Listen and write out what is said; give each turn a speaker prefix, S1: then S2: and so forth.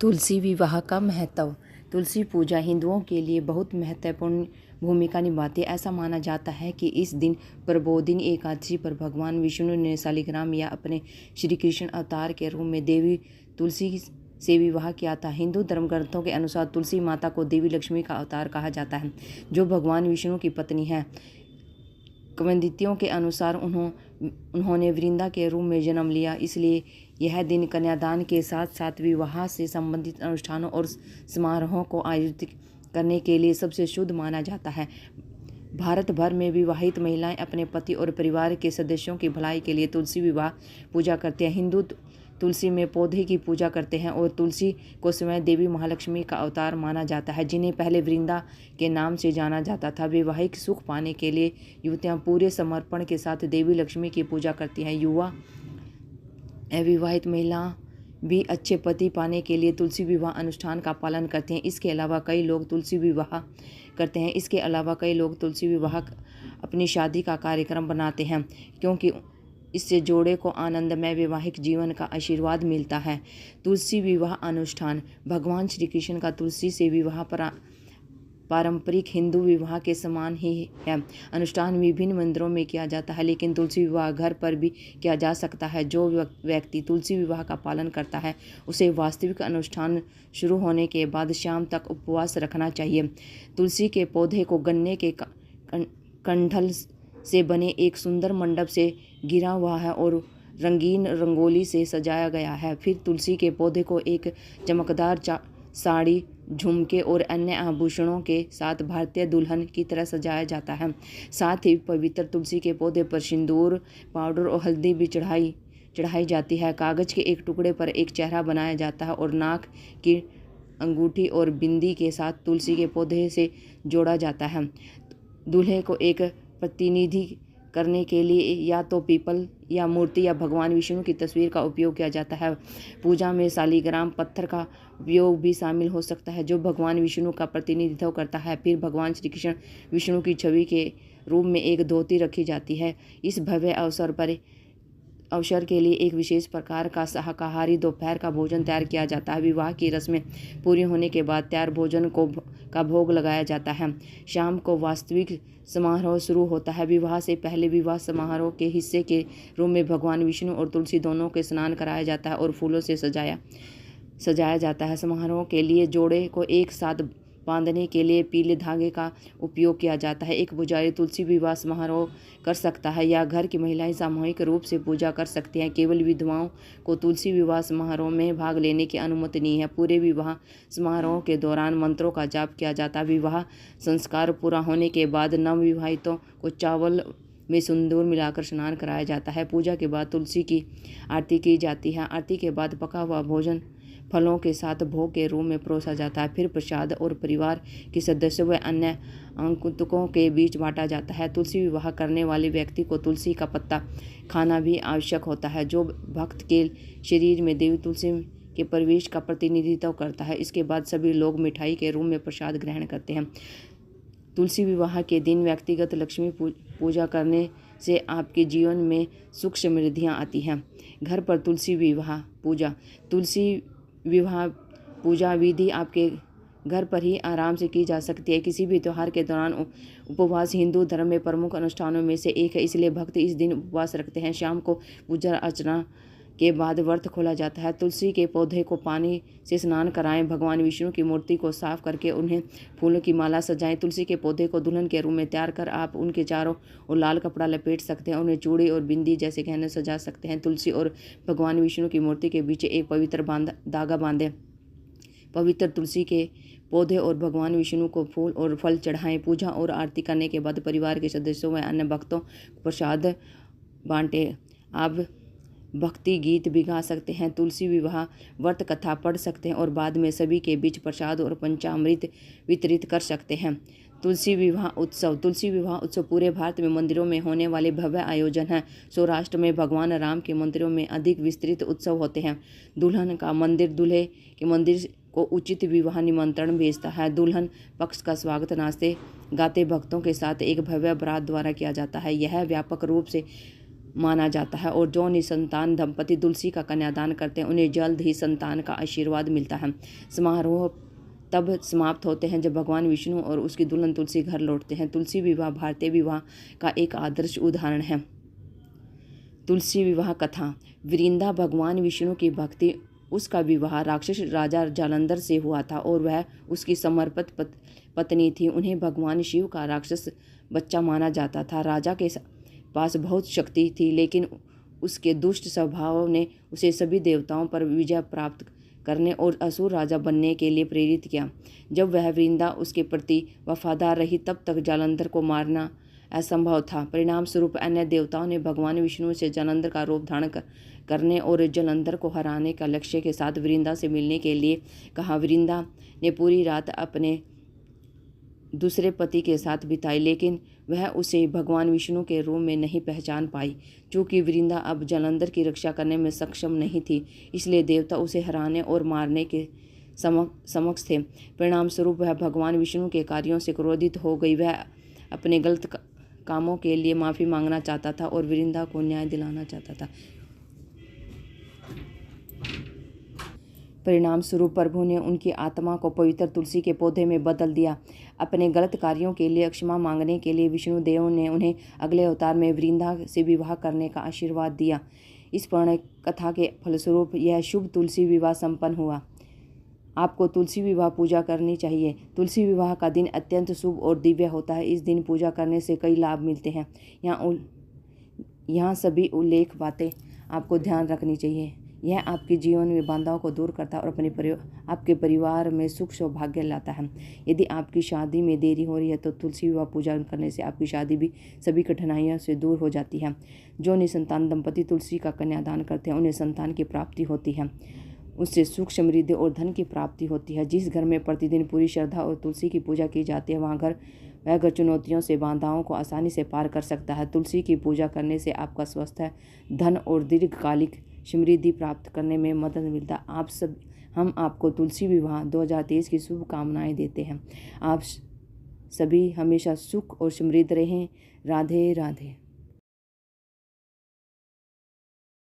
S1: तुलसी विवाह का महत्व। तुलसी पूजा हिंदुओं के लिए बहुत महत्वपूर्ण भूमिका निभाती है। ऐसा माना जाता है कि इस दिन प्रबोधिनी एकादशी पर भगवान विष्णु ने शालिग्राम या अपने श्री कृष्ण अवतार के रूप में देवी तुलसी से विवाह किया था। हिंदू धर्म ग्रंथों के अनुसार तुलसी माता को देवी लक्ष्मी का अवतार कहा जाता है, जो भगवान विष्णु की पत्नी है। किंवदंतियों के अनुसार उन्होंने वृंदा के रूप में जन्म लिया, इसलिए यह दिन कन्यादान के साथ साथ विवाह से संबंधित अनुष्ठानों और समारोहों को आयोजित करने के लिए सबसे शुभ माना जाता है। भारत भर में विवाहित महिलाएं अपने पति और परिवार के सदस्यों की भलाई के लिए तुलसी विवाह पूजा करते हैं। हिंदू तुलसी में पौधे की पूजा करते हैं और तुलसी को स्वयं देवी महालक्ष्मी का अवतार माना जाता है, जिन्हें पहले वृंदा के नाम से जाना जाता था। वैवाहिक सुख पाने के लिए युवतियां पूरे समर्पण के साथ देवी लक्ष्मी की पूजा करती हैं। युवा अविवाहित महिला भी अच्छे पति पाने के लिए तुलसी विवाह अनुष्ठान का पालन करते हैं। इसके अलावा कई लोग तुलसी विवाह अपनी शादी का कार्यक्रम बनाते हैं, क्योंकि इससे जोड़े को आनंदमय वैवाहिक जीवन का आशीर्वाद मिलता है। तुलसी विवाह अनुष्ठान। भगवान श्री कृष्ण का तुलसी से विवाह पारंपरिक हिंदू विवाह के समान ही है। अनुष्ठान विभिन्न मंदिरों में किया जाता है, लेकिन तुलसी विवाह घर पर भी किया जा सकता है। जो व्यक्ति तुलसी विवाह का पालन करता है, उसे वास्तविक अनुष्ठान शुरू होने के बाद शाम तक उपवास रखना चाहिए। तुलसी के पौधे को गन्ने के कंडल से बने एक सुंदर मंडप से घिरा हुआ है और रंगीन रंगोली से सजाया गया है। फिर तुलसी के पौधे को एक चमकदार साड़ी, झुमके और अन्य आभूषणों के साथ भारतीय दुल्हन की तरह सजाया जाता है। साथ ही पवित्र तुलसी के पौधे पर सिंदूर, पाउडर और हल्दी भी चढ़ाई जाती है। कागज के एक टुकड़े पर एक चेहरा बनाया जाता है और नाक की अंगूठी और बिंदी के साथ तुलसी के पौधे से जोड़ा जाता है। दूल्हे को एक प्रतिनिधि करने के लिए या तो पीपल या मूर्ति या भगवान विष्णु की तस्वीर का उपयोग किया जाता है। पूजा में शालिग्राम पत्थर का उपयोग भी शामिल हो सकता है, जो भगवान विष्णु का प्रतिनिधित्व करता है। फिर भगवान श्री कृष्ण विष्णु की छवि के रूप में एक धोती रखी जाती है। इस भव्य अवसर के लिए एक विशेष प्रकार का शाकाहारी दोपहर का भोजन तैयार किया जाता है। विवाह की रस्में पूरी होने के बाद तैयार भोजन का भोग लगाया जाता है। शाम को वास्तविक समारोह शुरू होता है। विवाह से पहले विवाह समारोह के हिस्से के रूप में भगवान विष्णु और तुलसी दोनों के स्नान कराया जाता है और फूलों से सजाया जाता है। समारोह के लिए जोड़े को एक साथ बांधने के लिए पीले धागे का उपयोग किया जाता है। एक पुजारी तुलसी विवाह समारोह कर सकता है या घर की महिलाएं सामूहिक रूप से पूजा कर सकती हैं। केवल विधवाओं को तुलसी विवाह समारोह में भाग लेने की अनुमति नहीं है। पूरे विवाह समारोह के दौरान मंत्रों का जाप किया जाता है। विवाह संस्कार पूरा होने के बाद नवविवाहितों को चावल में सिंदूर मिलाकर स्नान कराया जाता है। पूजा के बाद तुलसी की आरती की जाती है। आरती के बाद पका हुआ भोजन फलों के साथ भोग के रूप में परोसा जाता है। फिर प्रसाद और परिवार के सदस्यों व अन्य आगंतुकों के बीच बांटा जाता है। तुलसी विवाह करने वाले व्यक्ति को तुलसी का पत्ता खाना भी आवश्यक होता है, जो भक्त के शरीर में देवी तुलसी के प्रवेश का प्रतिनिधित्व करता है। इसके बाद सभी लोग मिठाई के रूप में प्रसाद ग्रहण करते हैं। तुलसी विवाह के दिन व्यक्तिगत लक्ष्मी पूजा करने से आपके जीवन में सुख समृद्धियाँ आती हैं। घर पर तुलसी विवाह पूजा। तुलसी विवाह पूजा विधि आपके घर पर ही आराम से की जा सकती है। किसी भी त्यौहार के दौरान उपवास हिंदू धर्म में प्रमुख अनुष्ठानों में से एक है, इसलिए भक्त इस दिन उपवास रखते हैं। शाम को पूजा अर्चना के बाद व्रत खोला जाता है। तुलसी के पौधे को पानी से स्नान कराएं। भगवान विष्णु की मूर्ति को साफ करके उन्हें फूलों की माला सजाएं। तुलसी के पौधे को दुल्हन के रूप में तैयार कर आप उनके चारों ओर लाल कपड़ा लपेट सकते हैं। उन्हें चूड़ी और बिंदी जैसे गहने सजा सकते हैं। तुलसी और भगवान विष्णु की मूर्ति के बीच एक पवित्र धागा बांधें। पवित्र तुलसी के पौधे और भगवान विष्णु को फूल और फल चढ़ाएं। पूजा और आरती करने के बाद परिवार के सदस्यों व अन्य भक्तों को प्रसाद बांटें। आप भक्ति गीत भी गा सकते हैं। तुलसी विवाह व्रत कथा पढ़ सकते हैं और बाद में सभी के बीच प्रसाद और पंचामृत वितरित कर सकते हैं। तुलसी विवाह उत्सव। तुलसी विवाह उत्सव पूरे भारत में मंदिरों में होने वाले भव्य आयोजन है। सौराष्ट्र में भगवान राम के मंदिरों में अधिक विस्तृत उत्सव होते हैं। दुल्हन का मंदिर दूल्हे के मंदिर को उचित विवाह निमंत्रण भेजता है। दुल्हन पक्ष का स्वागत नाचते गाते भक्तों के साथ एक भव्य बारात द्वारा किया जाता है। यह व्यापक रूप से माना जाता है और जो निसंतान दंपति तुलसी का कन्यादान करते हैं उन्हें जल्द ही संतान का आशीर्वाद मिलता है। समारोह तब समाप्त होते हैं जब भगवान विष्णु और उसकी दुल्हन तुलसी घर लौटते हैं। तुलसी विवाह भारतीय विवाह का एक आदर्श उदाहरण है। तुलसी विवाह कथा। वृंदा भगवान विष्णु की भक्ति। उसका विवाह राक्षस राजा जालंधर से हुआ था और वह उसकी समर्पित पत्नी थी। उन्हें भगवान शिव का राक्षस बच्चा माना जाता था। राजा के पास बहुत शक्ति थी, लेकिन उसके दुष्ट स्वभाव ने उसे सभी देवताओं पर विजय प्राप्त करने और असुर राजा बनने के लिए प्रेरित किया। जब वह वृंदा उसके प्रति वफादार रही तब तक जालंधर को मारना असंभव था। परिणाम स्वरूप अन्य देवताओं ने भगवान विष्णु से जालंधर का रूप धारण करने और जालंधर को हराने का लक्ष्य के साथ वृंदा से मिलने के लिए कहा। वृंदा ने पूरी रात अपने दूसरे पति के साथ बिताई, लेकिन वह उसे भगवान विष्णु के रूप में नहीं पहचान पाई। चूँकि वृंदा अब जालंधर की रक्षा करने में सक्षम नहीं थी, इसलिए देवता उसे हराने और मारने के समक्ष थे। परिणाम स्वरूप वह भगवान विष्णु के कार्यों से क्रोधित हो गई। वह अपने गलत कामों के लिए माफ़ी मांगना चाहता था और वृंदा को न्याय दिलाना चाहता था। परिणाम स्वरूप प्रभु ने उनकी आत्मा को पवित्र तुलसी के पौधे में बदल दिया। अपने गलत कार्यों के लिए क्षमा मांगने के लिए विष्णु देव ने उन्हें अगले अवतार में वृंदा से विवाह करने का आशीर्वाद दिया। इस पुराण कथा के फलस्वरूप यह शुभ तुलसी विवाह संपन्न हुआ। आपको तुलसी विवाह पूजा करनी चाहिए। तुलसी विवाह का दिन अत्यंत शुभ और दिव्य होता है। इस दिन पूजा करने से कई लाभ मिलते हैं। यहाँ सभी उल्लेख बातें आपको ध्यान रखनी चाहिए। यह आपके जीवन में बाधाओं को दूर करता है और आपके परिवार में सुख सौभाग्य लाता है। यदि आपकी शादी में देरी हो रही है तो तुलसी विवाह पूजा करने से आपकी शादी भी सभी कठिनाइयों से दूर हो जाती है। जो निसंतान दंपति तुलसी का कन्यादान करते हैं उन्हें संतान की प्राप्ति होती है। उससे सुख समृद्धि और धन की प्राप्ति होती है। जिस घर में प्रतिदिन पूरी श्रद्धा और तुलसी की पूजा की जाती है वह घर चुनौतियों से बाधाओं को आसानी से पार कर सकता है। तुलसी की पूजा करने से आपका स्वास्थ्य, धन और दीर्घकालिक समृद्धि प्राप्त करने में मदद मिलता है। हम आपको तुलसी विवाह 2023 की शुभकामनाएं देते हैं। आप सभी हमेशा सुख और समृद्ध रहें। राधे राधे।